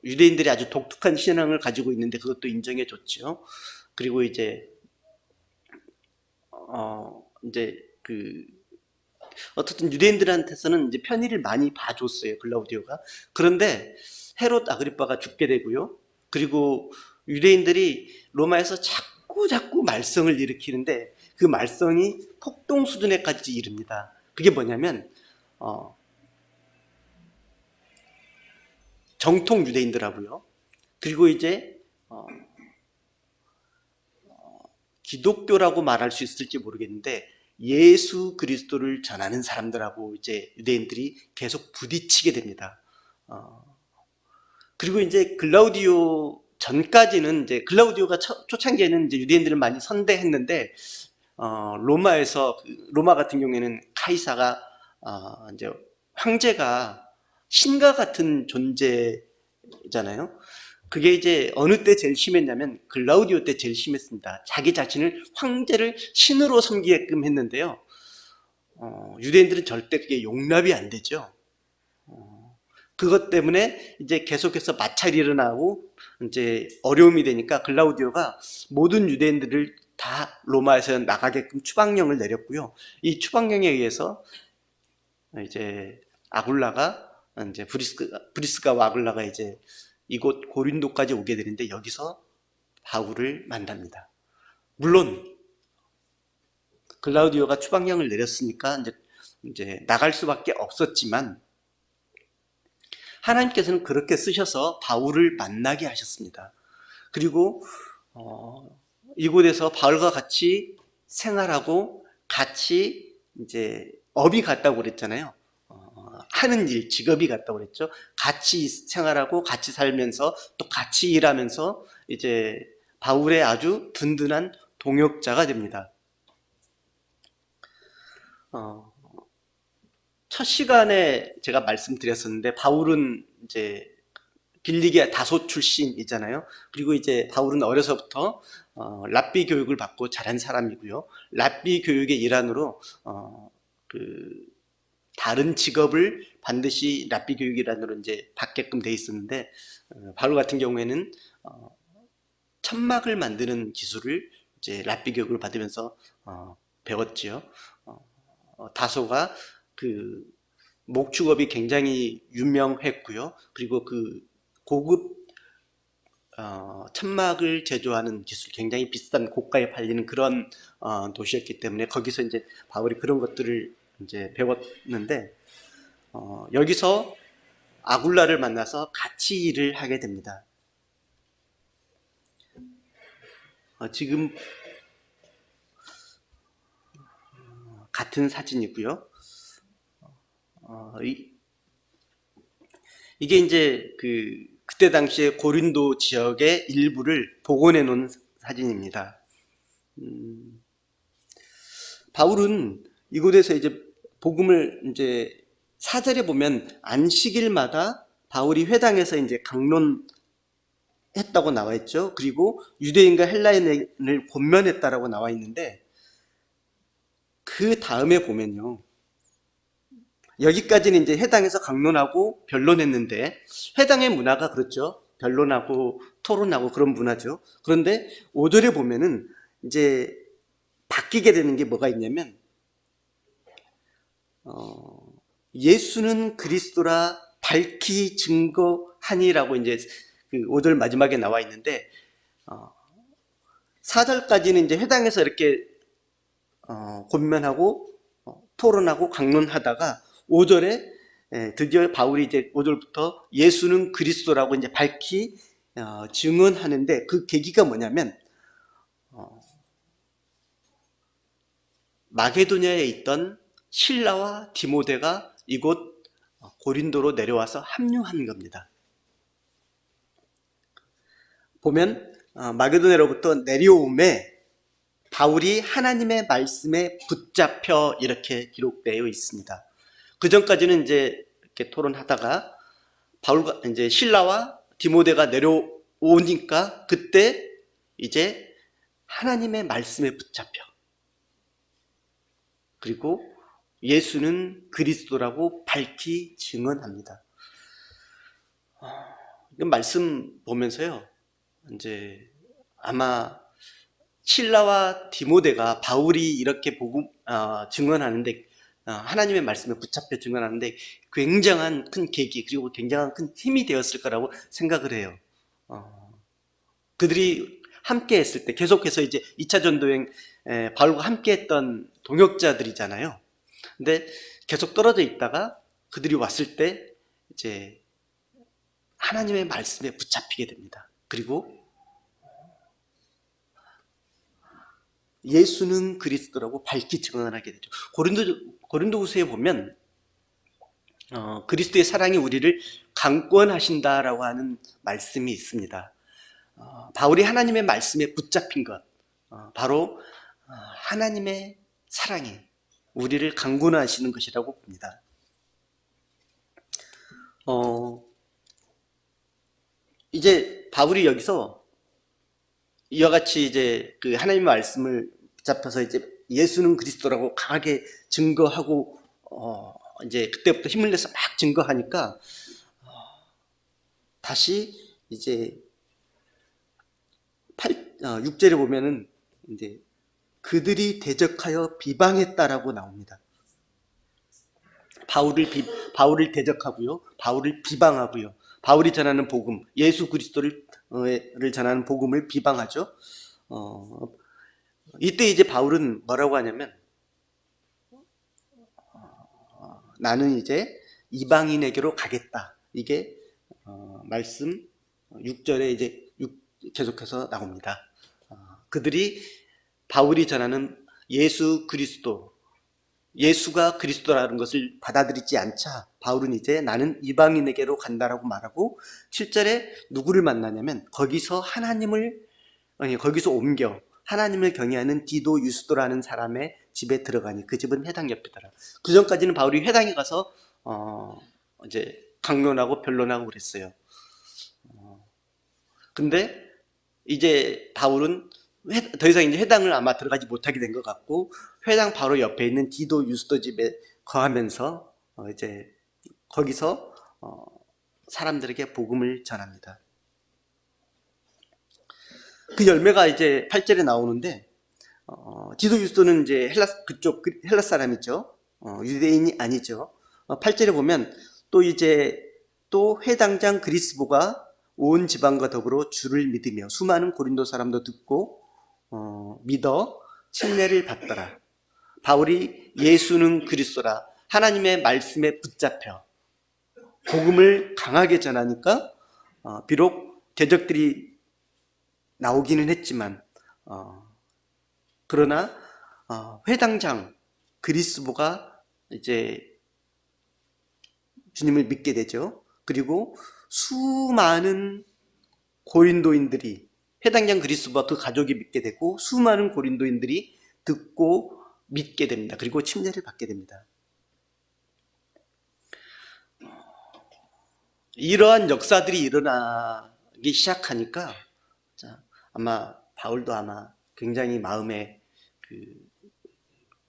유대인들이 아주 독특한 신앙을 가지고 있는데 그것도 인정해 줬죠. 그리고 이제 어떻든 유대인들한테서는 이제 편의를 많이 봐줬어요, 글라우디오가. 그런데 헤롯 아그리빠가 죽게 되고요. 그리고 유대인들이 로마에서 자꾸 말썽을 일으키는데 그 말썽이 폭동 수준에까지 이릅니다. 그게 뭐냐면 정통 유대인들하고요. 그리고 이제 기독교라고 말할 수 있을지 모르겠는데 예수 그리스도를 전하는 사람들하고 이제 유대인들이 계속 부딪히게 됩니다. 그리고 이제 글라우디오 전까지는 이제 글라우디오가 초창기에는 이제 유대인들을 많이 선대했는데 로마 같은 경우에는 카이사가 이제 황제가 신과 같은 존재잖아요. 그게 이제 어느 때 제일 심했냐면 글라우디오 때 제일 심했습니다. 자기 자신을 황제를 신으로 섬기게끔 했는데요. 유대인들은 절대 그게 용납이 안 되죠. 그것 때문에 이제 계속해서 마찰이 일어나고 이제 어려움이 되니까 글라우디오가 모든 유대인들을 다 로마에서 나가게끔 추방령을 내렸고요. 이 추방령에 의해서 이제 아굴라가 이제 브리스가와 아굴라가 이제 이곳 고린도까지 오게 되는데 여기서 바울을 만납니다. 물론 글라우디오가 추방령을 내렸으니까 이제 나갈 수밖에 없었지만 하나님께서는 그렇게 쓰셔서 바울을 만나게 하셨습니다. 그리고 이곳에서 바울과 같이 생활하고 같이 이제 업이 같다고 그랬잖아요. 하는 일, 직업이 같다고 그랬죠. 같이 생활하고 같이 살면서 또 같이 일하면서 이제 바울의 아주 든든한 동역자가 됩니다. 첫 시간에 제가 말씀드렸었는데 바울은 이제 빌리기아 다소 출신이잖아요. 그리고 이제 바울은 어려서부터 랍비 교육을 받고 자란 사람이고요. 랍비 교육의 일환으로 다른 직업을 반드시 랍비 교육 일환으로 이제 받게끔 돼 있었는데 바울 같은 경우에는 천막을 만드는 기술을 이제 랍비 교육을 받으면서 배웠지요. 다소가 그 목축업이 굉장히 유명했고요. 그리고 그 고급 천막을 제조하는 기술, 굉장히 비싼 고가에 팔리는 그런 도시였기 때문에 거기서 이제 바울이 그런 것들을 이제 배웠는데 여기서 아굴라를 만나서 같이 일을 하게 됩니다. 지금 같은 사진이고요. 이게 이제 그때 당시에 고린도 지역의 일부를 복원해 놓은 사진입니다. 바울은 이곳에서 이제 복음을 이제 4절에 보면 안식일마다 바울이 회당에서 이제 강론했다고 나와 있죠. 그리고 유대인과 헬라인을 권면했다라고 나와 있는데 그 다음에 보면요. 여기까지는 이제 회당에서 강론하고 변론했는데 회당의 문화가 그렇죠. 변론하고 토론하고 그런 문화죠. 그런데 5절에 보면은 이제 바뀌게 되는 게 뭐가 있냐면 예수는 그리스도라 밝히 증거하니라고 이제 그 5절 마지막에 나와 있는데 4절까지는 이제 회당에서 이렇게 권면하고 토론하고 강론하다가 5절에 드디어 바울이 이제 5절부터 예수는 그리스도라고 이제 밝히 증언하는데 그 계기가 뭐냐면 마게도냐에 있던 실라와 디모데가 이곳 고린도로 내려와서 합류한 겁니다. 보면 마게도냐로부터 내려옴에 바울이 하나님의 말씀에 붙잡혀 이렇게 기록되어 있습니다. 그 전까지는 이제 이렇게 토론하다가 바울과 이제 실라와 디모데가 내려오니까 그때 이제 하나님의 말씀에 붙잡혀 그리고 예수는 그리스도라고 밝히 증언합니다. 이 말씀 보면서요, 이제 아마 실라와 디모데가 바울이 이렇게 증언하는데 하나님의 말씀에 붙잡혀 증언하는데 굉장한 큰 계기 그리고 굉장한 큰 힘이 되었을 거라고 생각을 해요. 그들이 함께 했을 때 계속해서 이제 2차 전도여행 바울과 함께 했던 동역자들이잖아요. 근데 계속 떨어져 있다가 그들이 왔을 때 이제 하나님의 말씀에 붙잡히게 됩니다. 그리고 예수는 그리스도라고 밝히 증언하게 되죠. 고린도후서에 보면 그리스도의 사랑이 우리를 강권하신다라고 하는 말씀이 있습니다. 바울이 하나님의 말씀에 붙잡힌 것, 바로 하나님의 사랑이 우리를 강권하시는 것이라고 봅니다. 이제 바울이 여기서 이와 같이 이제 그 하나님의 말씀을 붙잡혀서 이제 예수는 그리스도라고 강하게 증거하고 이제 그때부터 힘을 내서 막 증거하니까 다시 이제 6절에 보면은 이제 그들이 대적하여 비방했다라고 나옵니다. 바울을 대적하고요, 바울을 비방하고요, 바울이 전하는 복음, 예수 그리스도를 전하는 복음을 비방하죠. 이때 이제 바울은 뭐라고 하냐면 나는 이제 이방인에게로 가겠다. 이게 말씀 6절에 이제 계속해서 나옵니다. 그들이 바울이 전하는 예수 그리스도, 예수가 그리스도라는 것을 받아들이지 않자 바울은 이제 나는 이방인에게로 간다라고 말하고 7절에 누구를 만나냐면 거기서 거기서 옮겨 하나님을 경외하는 디도 유스도라는 사람의 집에 들어가니 그 집은 회당 옆이더라. 그 전까지는 바울이 회당에 가서 이제 강론하고 변론하고 그랬어요. 근데 이제 바울은 더 이상 이제 회당을 아마 들어가지 못하게 된 것 같고 회당 바로 옆에 있는 디도 유스도 집에 거하면서 이제 거기서 사람들에게 복음을 전합니다. 그 열매가 이제 8절에 나오는데 디도 유스도는 이제 그쪽 헬라 사람이죠. 유대인이 아니죠. 8절에 보면 또 회당장 그리스보가 온 지방과 더불어 주를 믿으며 수많은 고린도 사람도 듣고 믿어 침례를 받더라. 바울이 예수는 그리스도라 하나님의 말씀에 붙잡혀 복음을 강하게 전하니까 비록 대적들이 나오기는 했지만 그러나 회당장 그리스보가 이제 주님을 믿게 되죠. 그리고 수많은 고린도인들이 회당장 그리스도와 그 가족이 믿게 되고 수많은 고린도인들이 듣고 믿게 됩니다. 그리고 침례를 받게 됩니다. 이러한 역사들이 일어나기 시작하니까 아마 바울도 아마 굉장히 마음에 그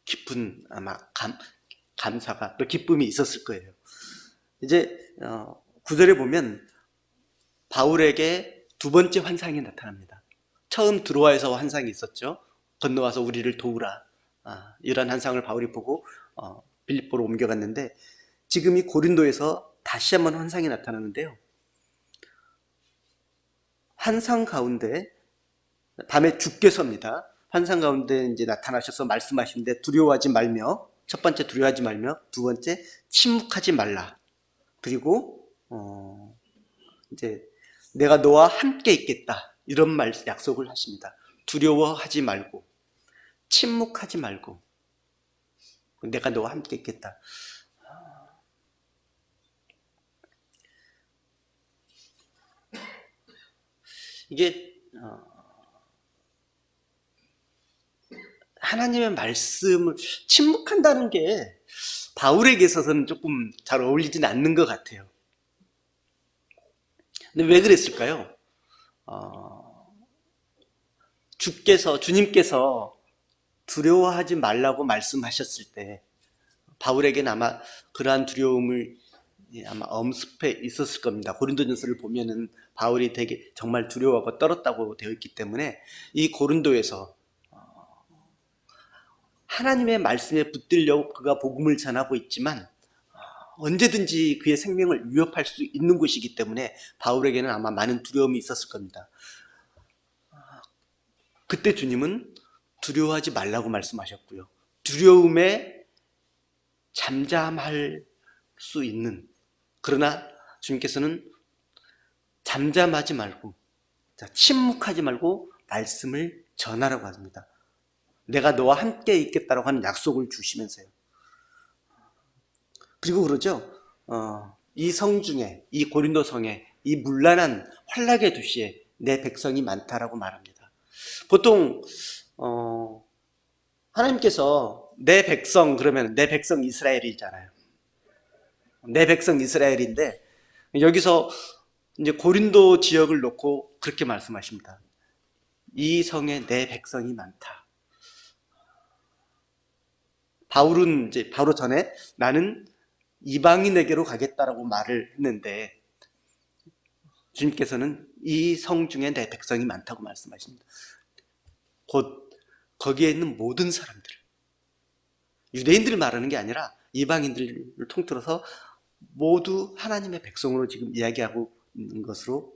깊은 아마 감사가 또 기쁨이 있었을 거예요. 이제 9절에 보면 바울에게 두 번째 환상이 나타납니다. 처음 드로아에서 환상이 있었죠. 건너와서 우리를 도우라. 이런 환상을 바울이 보고 빌립보로 옮겨갔는데 지금 이 고린도에서 다시 한번 환상이 나타나는데요. 환상 가운데 밤에 주께서입니다. 환상 가운데 이제 나타나셔서 말씀하시는데 두려워하지 말며 첫 번째 두려워하지 말며 두 번째 침묵하지 말라. 그리고 이제 내가 너와 함께 있겠다 이런 약속을 하십니다. 두려워하지 말고 침묵하지 말고 내가 너와 함께 있겠다. 이게 하나님의 말씀을 침묵한다는 게 바울에게 있어서는 조금 잘 어울리진 않는 것 같아요. 근데 왜 그랬을까요? 주님께서 두려워하지 말라고 말씀하셨을 때 바울에게는 아마 그러한 두려움을 아마 엄습해 있었을 겁니다. 고린도전서를 보면은 바울이 되게 정말 두려워하고 떨었다고 되어 있기 때문에 이 고린도에서 하나님의 말씀에 붙들려고 그가 복음을 전하고 있지만 언제든지 그의 생명을 위협할 수 있는 곳이기 때문에 바울에게는 아마 많은 두려움이 있었을 겁니다. 그때 주님은 두려워하지 말라고 말씀하셨고요. 두려움에 잠잠할 수 있는, 그러나 주님께서는 잠잠하지 말고, 침묵하지 말고 말씀을 전하라고 합니다. 내가 너와 함께 있겠다라고 하는 약속을 주시면서요. 그리고 그러죠. 이 성 중에, 이 고린도 성에, 이 문란한 환락의 도시에 내 백성이 많다라고 말합니다. 보통 하나님께서 내 백성 그러면 내 백성 이스라엘이잖아요. 내 백성 이스라엘인데 여기서 이제 고린도 지역을 놓고 그렇게 말씀하십니다. 이 성에 내 백성이 많다. 바울은 이제 바로 전에 나는 이방인에게로 가겠다라고 말을 했는데 주님께서는 이 성 중에 내 백성이 많다고 말씀하십니다. 곧 거기에 있는 모든 사람들, 유대인들을 말하는 게 아니라 이방인들을 통틀어서 모두 하나님의 백성으로 지금 이야기하고 있는 것으로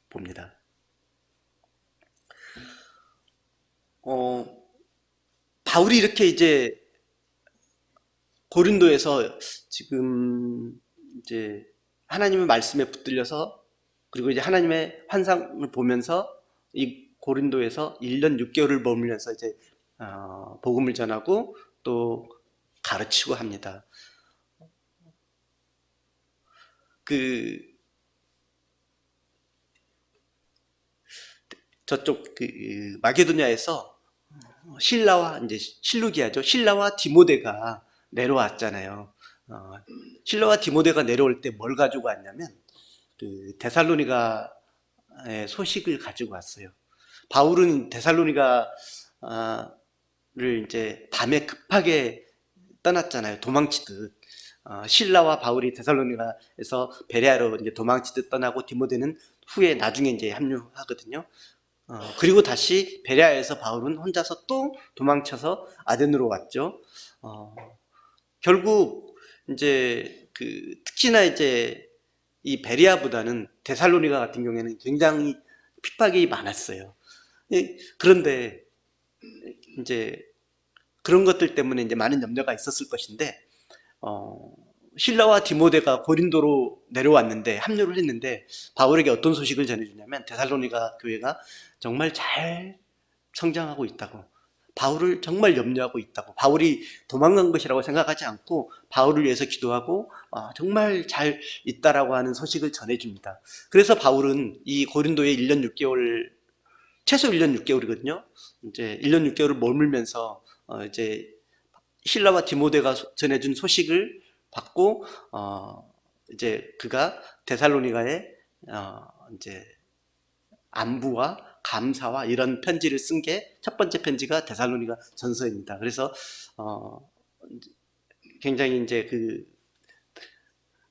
봅니다. 바울이 이렇게 이제 고린도에서 지금 이제 하나님의 말씀에 붙들려서 그리고 이제 하나님의 환상을 보면서 이 고린도에서 1년 6개월을 머물면서 이제 복음을 전하고 또 가르치고 합니다. 저쪽 마게도냐에서 신라와 이제 실루기아죠. 신라와 디모데가 내려왔잖아요. 신라와 디모데가 내려올 때 뭘 가지고 왔냐면 데살로니가의 소식을 가지고 왔어요. 바울은 데살로니가를 이제 밤에 급하게 떠났잖아요. 도망치듯. 신라와 바울이 데살로니가에서 베레아로 이제 도망치듯 떠나고 디모데는 후에 나중에 이제 합류하거든요. 그리고 다시 베레아에서 바울은 혼자서 또 도망쳐서 아덴으로 왔죠. 결국 이제 특히나 이제 이 베레아보다는 데살로니가 같은 경우에는 굉장히 핍박이 많았어요. 그런데 이제 그런 것들 때문에 이제 많은 염려가 있었을 것인데 신라와 디모데가 고린도로 내려왔는데 합류를 했는데 바울에게 어떤 소식을 전해주냐면 데살로니가 교회가 정말 잘 성장하고 있다고, 바울을 정말 염려하고 있다고, 바울이 도망간 것이라고 생각하지 않고 바울을 위해서 기도하고 정말 잘 있다라고 하는 소식을 전해줍니다. 그래서 바울은 이 고린도에 1년 6개월, 최소 1년 6개월이거든요. 이제 1년 6개월을 머물면서 이제 신라와 디모데가 전해준 소식을 받고 이제 그가 데살로니가에 이제 안부와 감사와 이런 편지를 쓴 게 첫 번째 편지가 데살로니가 전서입니다. 그래서 굉장히 이제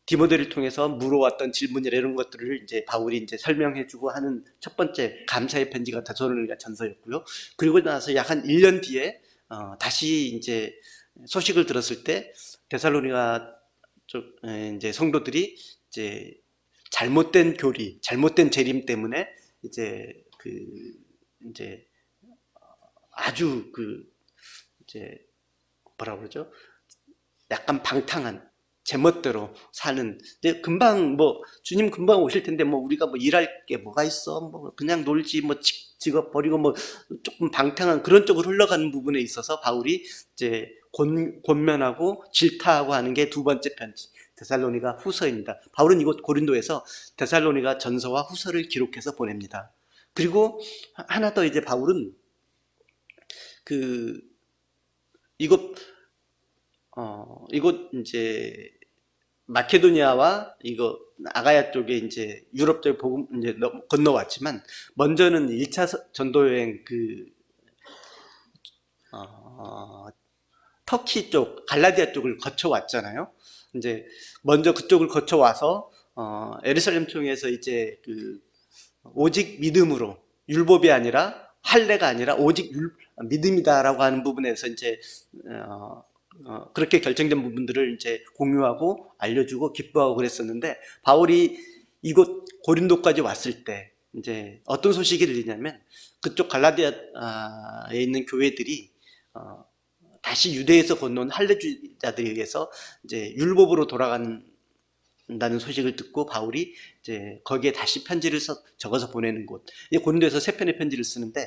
디모데를 통해서 물어왔던 질문이나 이런 것들을 이제 바울이 이제 설명해주고 하는 첫 번째 감사의 편지가 데살로니가 전서였고요. 그리고 나서 약 한 1년 뒤에 다시 이제 소식을 들었을 때 데살로니가 쪽 이제 성도들이 이제 잘못된 교리, 잘못된 재림 때문에 이제 이제 아주 이제 뭐라 그러죠? 약간 방탕한 제멋대로 사는, 이제 금방 주님 금방 오실 텐데 우리가 일할 게 뭐가 있어? 그냥 놀지, 직업 버리고 조금 방탕한 그런 쪽으로 흘러가는 부분에 있어서 바울이 이제 권면하고 질타하고 하는 게 두 번째 편지, 데살로니가 후서입니다. 바울은 이곳 고린도에서 데살로니가 전서와 후서를 기록해서 보냅니다. 그리고 하나 더, 이제 바울은 이곳 이제 마케도니아와 아가야 쪽에 이제 유럽 쪽 복음 이제 건너왔지만 먼저는 1차 전도 여행 터키 쪽 갈라디아 쪽을 거쳐 왔잖아요. 이제 먼저 그쪽을 거쳐 와서 예루살렘 총회에서 이제 오직 믿음으로, 율법이 아니라 할례가 아니라 오직 믿음이다라고 하는 부분에서 이제 그렇게 결정된 부분들을 이제 공유하고 알려주고 기뻐하고 그랬었는데, 바울이 이곳 고린도까지 왔을 때 이제 어떤 소식이 들리냐면, 그쪽 갈라디아에 있는 교회들이 다시 유대에서 건너온 할례주의자들에 의해서 이제 율법으로 돌아간다는 소식을 듣고 바울이 이제 거기에 다시 편지를 적어서 보내는 곳. 고린도에서 세 편의 편지를 쓰는데,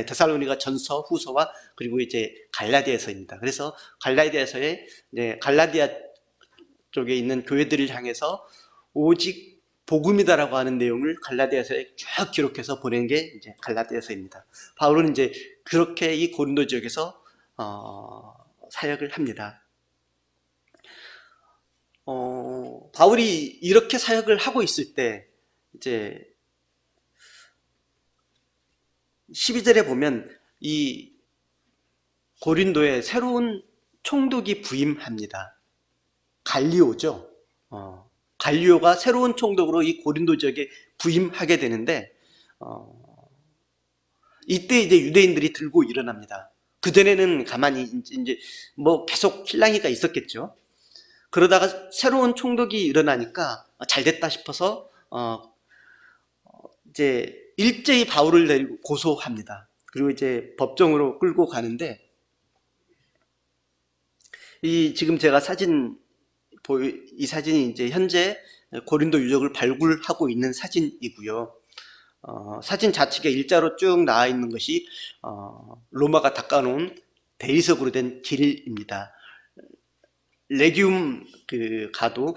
데살로니가 전서, 후서와 그리고 이제 갈라디아서입니다. 그래서 갈라디아서에 이제 갈라디아 쪽에 있는 교회들을 향해서 오직 복음이다라고 하는 내용을 갈라디아서에 쭉 기록해서 보낸 게 이제 갈라디아서입니다. 바울은 이제 그렇게 이 고린도 지역에서 사역을 합니다. 바울이 이렇게 사역을 하고 있을 때 이제 12절에 보면 이 고린도에 새로운 총독이 부임합니다. 갈리오죠. 갈리오가 새로운 총독으로 이 고린도 지역에 부임하게 되는데, 이때 이제 유대인들이 들고 일어납니다. 그전에는 가만히 이제 뭐 계속 실랑이가 있었겠죠. 그러다가 새로운 총독이 일어나니까 잘 됐다 싶어서 이제 일제히 바울을 데리고 고소합니다. 그리고 이제 법정으로 끌고 가는데, 지금 제가 이 사진이 이제 현재 고린도 유적을 발굴하고 있는 사진이고요. 사진 자측에 일자로 쭉 나와 있는 것이 로마가 닦아놓은 대리석으로 된 길입니다. 레기움 가도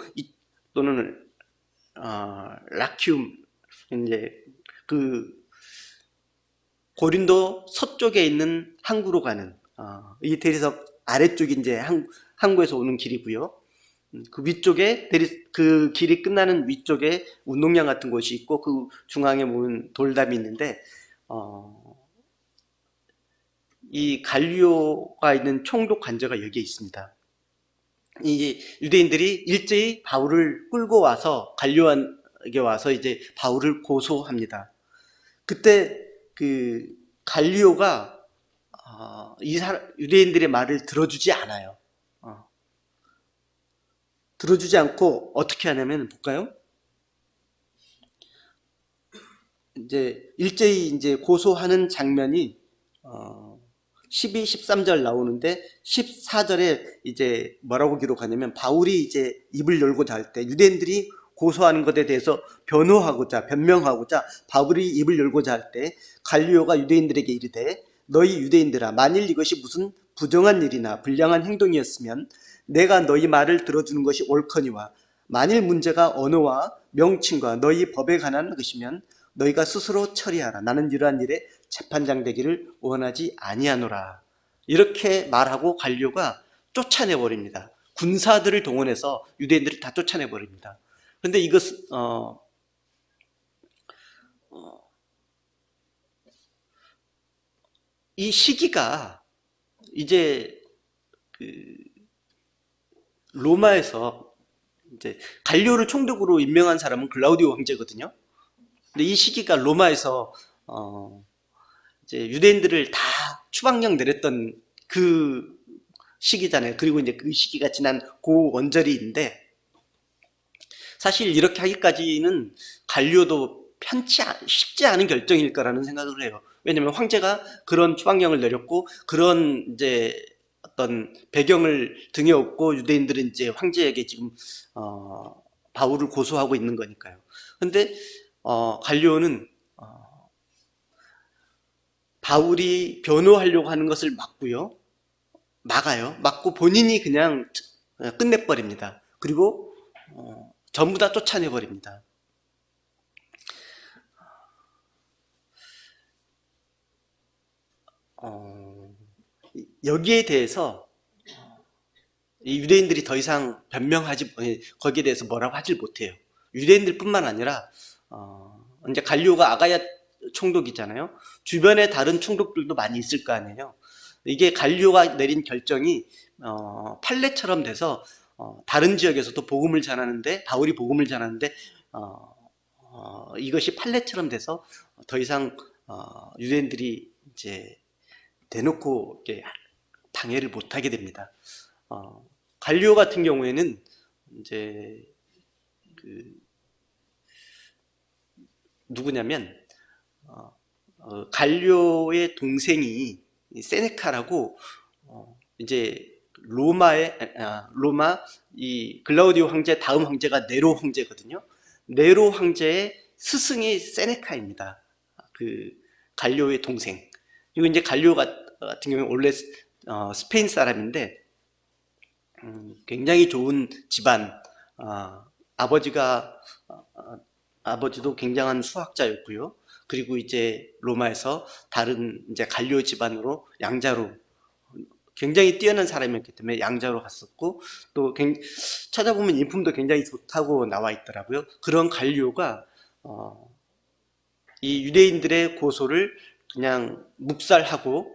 또는 라키움, 이제 고린도 서쪽에 있는 항구로 가는 이 대리석 아래쪽이 이제 항구에서 오는 길이고요. 그 위쪽에 그 길이 끝나는 위쪽에 운동장 같은 곳이 있고, 그 중앙에 모은 돌담이 있는데, 이 갈리오가 있는 총독 관저가 여기에 있습니다. 이 유대인들이 일제히 바울을 끌고 와서 갈리오에게 와서 이제 바울을 고소합니다. 그때 그 갈리오가 유대인들의 말을 들어주지 않아요. 들어주지 않고 어떻게 하냐면, 볼까요? 이제 일제히 이제 고소하는 장면이 12, 13절 나오는데, 14절에 이제 뭐라고 기록하냐면, 바울이 이제 입을 열고자 할 때, 유대인들이 고소하는 것에 대해서 변명하고자 바울이 입을 열고자 할 때, 갈리오가 유대인들에게 이르되, 너희 유대인들아, 만일 이것이 무슨 부정한 일이나 불량한 행동이었으면 내가 너희 말을 들어주는 것이 옳거니와, 만일 문제가 언어와 명칭과 너희 법에 관한 것이면 너희가 스스로 처리하라. 나는 이러한 일에 재판장 되기를 원하지 아니하노라. 이렇게 말하고 갈리오가 쫓아내버립니다. 군사들을 동원해서 유대인들을 다 쫓아내버립니다. 그런데 이것은 이 시기가 이제 로마에서 이제 갈리오를 총독으로 임명한 사람은 글라우디오 황제거든요. 근데 이 시기가 로마에서 이제 유대인들을 다 추방령 내렸던 그 시기잖아요. 그리고 이제 그 시기가 지난 고 원절이인데, 사실 이렇게 하기까지는 갈리오도 쉽지 않은 결정일 거라는 생각을 해요. 왜냐하면 황제가 그런 추방령을 내렸고, 그런 이제 어떤 배경을 등에 업고 유대인들은 이제 황제에게 지금 바울을 고소하고 있는 거니까요. 근데 갈리오는 바울이 변호하려고 하는 것을 막고 본인이 그냥 끝내버립니다. 그리고 전부 다 쫓아내버립니다. 여기에 대해서 이 유대인들이 더 이상 거기에 대해서 뭐라고 하질 못해요. 유대인들뿐만 아니라 이제 갈리오가 아가야 총독이잖아요. 주변에 다른 총독들도 많이 있을 거 아니에요. 이게 갈리오가 내린 결정이 판례처럼 돼서 다른 지역에서도 바울이 복음을 전하는데 이것이 판례처럼 돼서 더 이상 유대인들이 이제 대놓고 이렇게 방해를 못하게 됩니다. 갈리오 같은 경우에는 이제 그 누구냐면 갈리오의 동생이 세네카라고 이제 로마 이 글라우디오 황제 다음 황제가 네로 황제거든요. 네로 황제의 스승이 세네카입니다. 그 갈리오의 동생. 그리고 이제 갈리오 같은 경우는 원래 스페인 사람인데 굉장히 좋은 집안. 아버지도 굉장한 수학자였고요. 그리고 이제 로마에서 다른 이제 갈리오 집안으로 양자로 굉장히 뛰어난 사람이었기 때문에 양자로 갔었고, 또 찾아보면 인품도 굉장히 좋다고 나와 있더라고요. 그런 갈리오가 이 유대인들의 고소를 그냥 묵살하고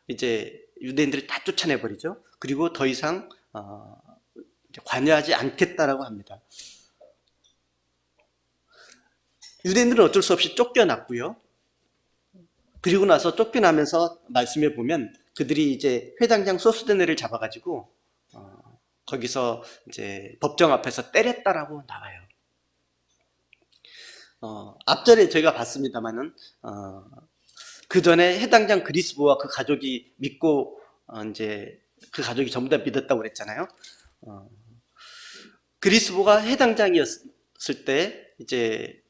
이제 유대인들을 다 쫓아내버리죠. 그리고 더 이상 관여하지 않겠다라고 합니다. 유대인들은 어쩔 수 없이 쫓겨났고요. 그리고 나서 쫓겨나면서 말씀해 보면 그들이 이제 회당장 소스데네를 잡아가지고 거기서 이제 법정 앞에서 때렸다라고 나와요. 앞전에 저희가 봤습니다만은 그 전에 해당장 그리스보와 그 가족이 믿고 이제 그 가족이 전부 다 믿었다고 그랬잖아요. 그리스보가 해당장이었을 때 이제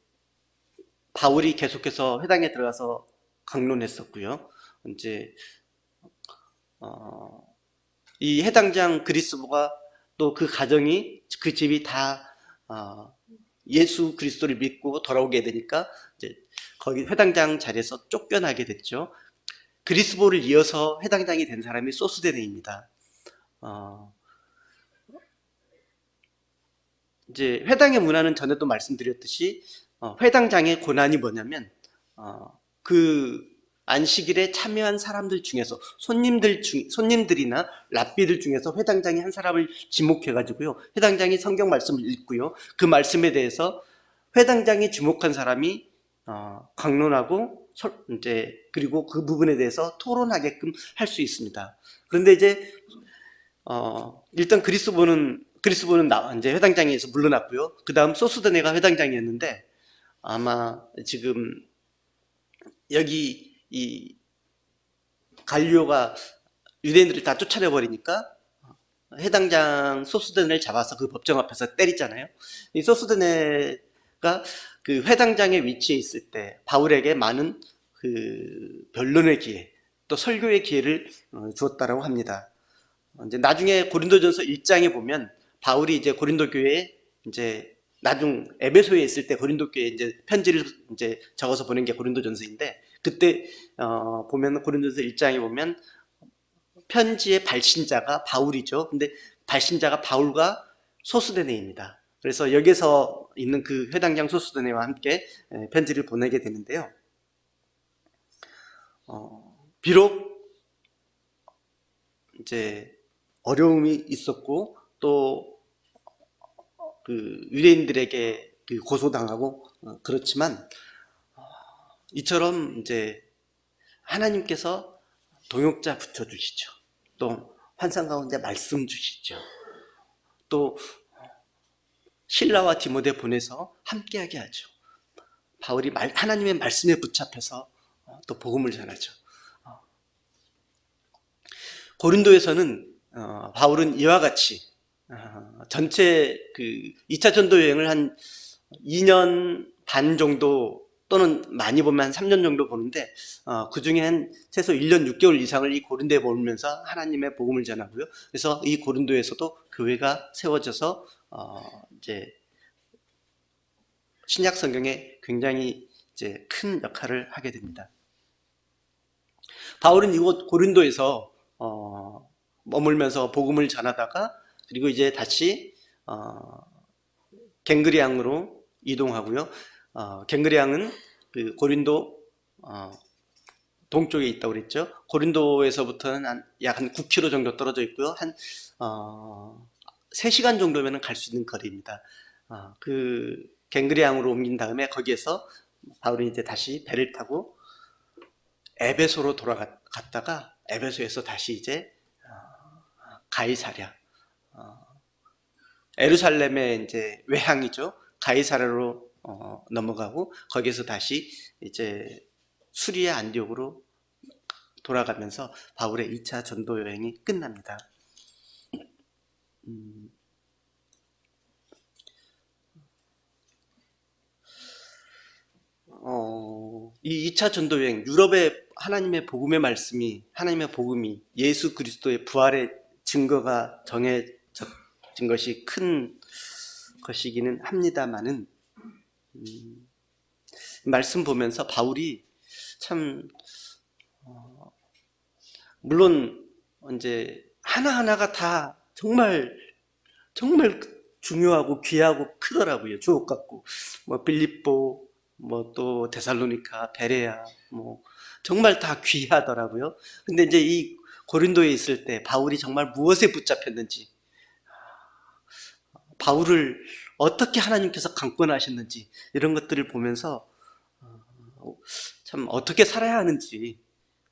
바울이 계속해서 회당에 들어가서 강론했었고요. 이제 이 해당장 그리스도가 또 그 가정이 그 집이 다 예수 그리스도를 믿고 돌아오게 되니까 이제 거기 회당장 자리에서 쫓겨나게 됐죠. 그리스도를 이어서 회당장이 된 사람이 소스데네입니다. 이제 회당의 문화는 전에도 말씀드렸듯이 회당장의 고난이 뭐냐면 그 안식일에 참여한 사람들 중에서 손님들이나 랍비들 중에서 회당장이 한 사람을 지목해가지고요. 회당장이 성경 말씀을 읽고요. 그 말씀에 대해서 회당장이 지목한 사람이 강론하고 이제 그리고 그 부분에 대해서 토론하게끔 할 수 있습니다. 그런데 이제 일단 그리스보는 이제 회당장에서 물러났고요. 그 다음 소스데네가 회당장이었는데 아마 지금 여기 이 갈리오가 유대인들을 다 쫓아내버리니까 해당장 소스데네를 잡아서 그 법정 앞에서 때리잖아요. 이 소스데네가 그 회당장의 위치에 있을 때 바울에게 많은 그 변론의 기회, 또 설교의 기회를 주었다라고 합니다. 이제 나중에 고린도전서 1장에 보면 바울이 이제 고린도 교회에 이제 나중 에베소에 있을 때 고린도 교회에 이제 편지를 이제 적어서 보낸 게 고린도전서인데 그때 보면 고린도전서 1장에 보면 편지의 발신자가 바울이죠. 근데 발신자가 바울과 소스데네입니다. 그래서 여기서 있는 그 회당장 소스데네와 함께 편지를 보내게 되는데요. 비록 이제 어려움이 있었고 또 그 유대인들에게 그 고소당하고 그렇지만 이처럼 이제 하나님께서 동역자 붙여주시죠. 또 환상 가운데 말씀 주시죠. 또 실라와 디모데 보내서 함께하게 하죠. 바울이 하나님의 말씀에 붙잡혀서 또 복음을 전하죠. 고린도에서는 바울은 이와 같이 전체 그 2차 전도 여행을 한 2년 반 정도 또는 많이 보면 한 3년 정도 보는데 그 중에 한 최소 1년 6개월 이상을 이 고린도에 머물면서 하나님의 복음을 전하고요. 그래서 이 고린도에서도 교회가 세워져서 이제 신약 성경에 굉장히 이제 큰 역할을 하게 됩니다. 바울은 이곳 고린도에서 머물면서 복음을 전하다가 그리고 이제 다시 갱그리앙으로 이동하고요. 갱그리앙은 그 고린도 동쪽에 있다고 그랬죠. 고린도에서부터는 약 한 9km 정도 떨어져 있고요. 한 3시간 정도면 갈 수 있는 거리입니다. 그 갱그리앙으로 옮긴 다음에 거기에서 바울이 이제 다시 배를 타고 에베소로 돌아갔다가 에베소에서 다시 이제 가이사랴, 예루살렘의 이제 외항이죠. 가이사랴로 넘어가고 거기에서 다시 이제 수리아 안디옥으로 돌아가면서 바울의 2차 전도 여행이 끝납니다. 이 2차 전도 여행, 유럽의 하나님의 복음의 말씀이, 하나님의 복음이 예수 그리스도의 부활의 증거가 정해진 것이 큰 것이기는 합니다만은, 말씀 보면서 바울이 참, 물론 이제 하나하나가 다 정말 중요하고 귀하고 크더라고요. 주옥 같고, 뭐 빌립보, 뭐 또 데살로니카, 베레아, 뭐 정말 다 귀하더라고요. 근데 이제 이 고린도에 있을 때 바울이 정말 무엇에 붙잡혔는지, 바울을 어떻게 하나님께서 강권하셨는지 이런 것들을 보면서 참 어떻게 살아야 하는지,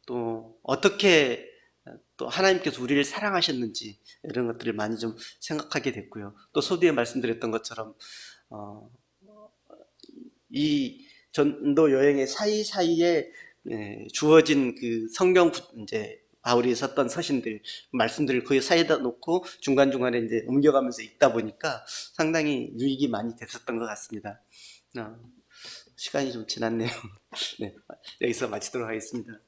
또 어떻게 또 하나님께서 우리를 사랑하셨는지 이런 것들을 많이 좀 생각하게 됐고요. 또 서두에 말씀드렸던 것처럼 이 전도 여행의 사이사이에 주어진 그 성경 이제 바울이 썼던 서신들 말씀들을 그 사이에다 놓고 중간중간에 이제 옮겨가면서 읽다 보니까 상당히 유익이 많이 됐었던 것 같습니다. 시간이 좀 지났네요. 네, 여기서 마치도록 하겠습니다.